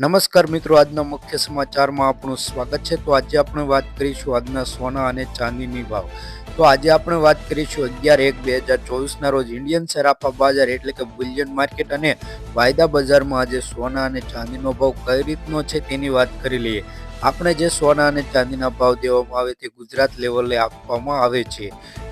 નમસ્કાર મિત્રો, આજના મુખ્ય સમાચારમાં આપણું સ્વાગત છે. તો આજે આપણે વાત કરીશું આજના સોના અને ચાંદીની ભાવ. તો આજે આપણે વાત કરીશું 11/1/2024 ના રોજ ઇન્ડિયન સરાફા બજાર એટલે કે બુલિયન માર્કેટ અને વાયદા બજારમાં આજે સોના અને ચાંદીનો ભાવ કઈ રીતનો છે તેની વાત કરી લઈએ. આપણે જે સોના અને ચાંદીના ભાવ દેવામાં આવે તે ગુજરાત લેવલે આપવામાં આવે છે.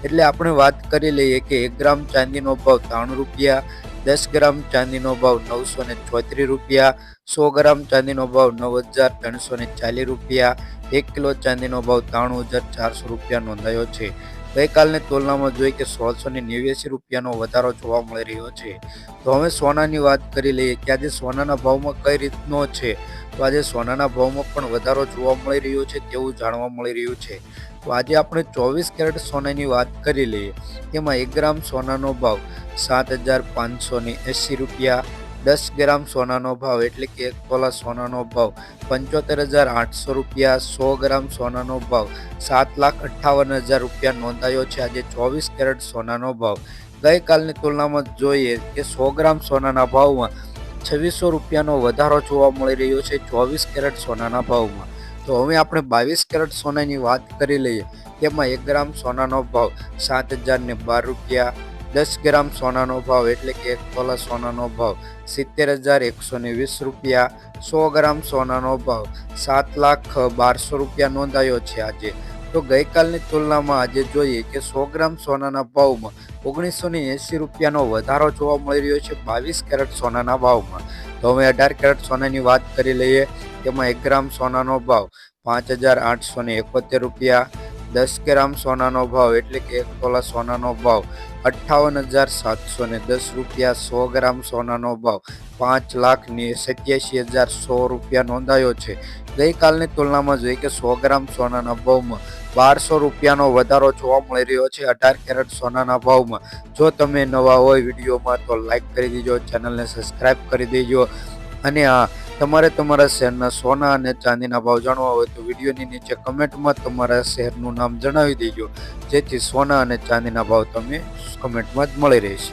એટલે આપણે વાત કરી લઈએ કે 1 ગ્રામ ચાંદીનો ભાવ 93 રૂપિયા, 10 ગ્રામ ચાંદીનો ભાવ 934 રૂપિયા, 100 ગ્રામ ચાંદીનો ભાવ 9,340 રૂપિયા, 1 કિલો ચાંદીનો ભાવ 93,400 રૂપિયા નોંધાયો છે. ગઈકાલની તુલનામાં જોઈએ કે 189 રૂપિયાનો વધારો જોવા મળી રહ્યો છે. તો હવે સોનાની વાત કરી લઈએ કે આજે સોનાના ભાવમાં કઈ રીતનો છે. તો આજે સોનાના ભાવમાં પણ વધારો જોવા મળી રહ્યો છે તેવું જાણવા મળી રહ્યું છે. તો આજે આપણે 24 કેરેટ સોનાની વાત કરી લઈએ. તેમાં 1 ગ્રામ સોનાનો ભાવ 7,580 રૂપિયા, 10 ગ્રામ સોનાનો ભાવ એટલે કે 1 તોલા સોનાનો ભાવ 75,800 રૂપિયા, 100 ગ્રામ સોનાનો ભાવ 7,58,000 રૂપિયા નોંધાયો છે. આજે 24 કેરેટ સોનાનો ભાવ ગઈકાલની તુલનામાં જોઈએ કે 100 ગ્રામ સોનાના ભાવમાં 2600 રૂપિયાનો વધારો જોવા મળી રહ્યો છે 24 કેરેટ સોનાના ભાવમાં. તો હવે આપણે 22 કેરેટ સોનાની વાત કરી લઈએ. તેમાં 1 ગ્રામ સોનાનો ભાવ 7,012 રૂપિયા, 10 ગ્રામ સોનાનો ભાવ એટલે કે 1 તોલા સોનાનો ભાવ 70,120 રૂપિયા, 100 ગ્રામ સોનાનો ભાવ 7,12,000 રૂપિયા નોંધાયો છે આજે. તો ગઈકાલની તુલનામાં આજે જોઈએ કે 100 ગ્રામ સોનાના ભાવમાં 1980 રૂપિયાનો વધારો જોવા મળી રહ્યો છે 22 કેરેટ સોનાના ભાવમાં. તો હવે 18 કેરેટ સોનાની વાત કરી લઈએ. તેમાં 1 ગ્રામ સોનાનો ભાવ 5,871 રૂપિયા, 10 ગ્રામ સોનાનો ભાવ એટલે કે 1 તોલા સોનાનો ભાવ 58,710 રૂપિયા, 100 ગ્રામ સોનાનો ભાવ 5,87,100 રૂપિયા નોંધાયો છે. ગઈકાલની તુલનામાં જોઈએ કે 100 ગ્રામ સોનાના ભાવમાં 1200 રૂપિયાનો વધારો જોવા મળી રહ્યો છે 18 કેરેટ સોનાના ભાવમાં. જો તમે નવા હોય વિડીયોમાં તો લાઈક કરી દેજો, ચેનલને સબસ્ક્રાઈબ કરી દેજો. અને તમારે તમારા શહેરના સોના અને ચાંદીના ભાવ જાણવા હોય તો વિડીયોની નીચે કમેન્ટમાં તમારા શહેરનું નામ જણાવી દેજો, જેથી સોના અને ચાંદીના ભાવ તમે કમેન્ટમાં જ મળી રહેશે.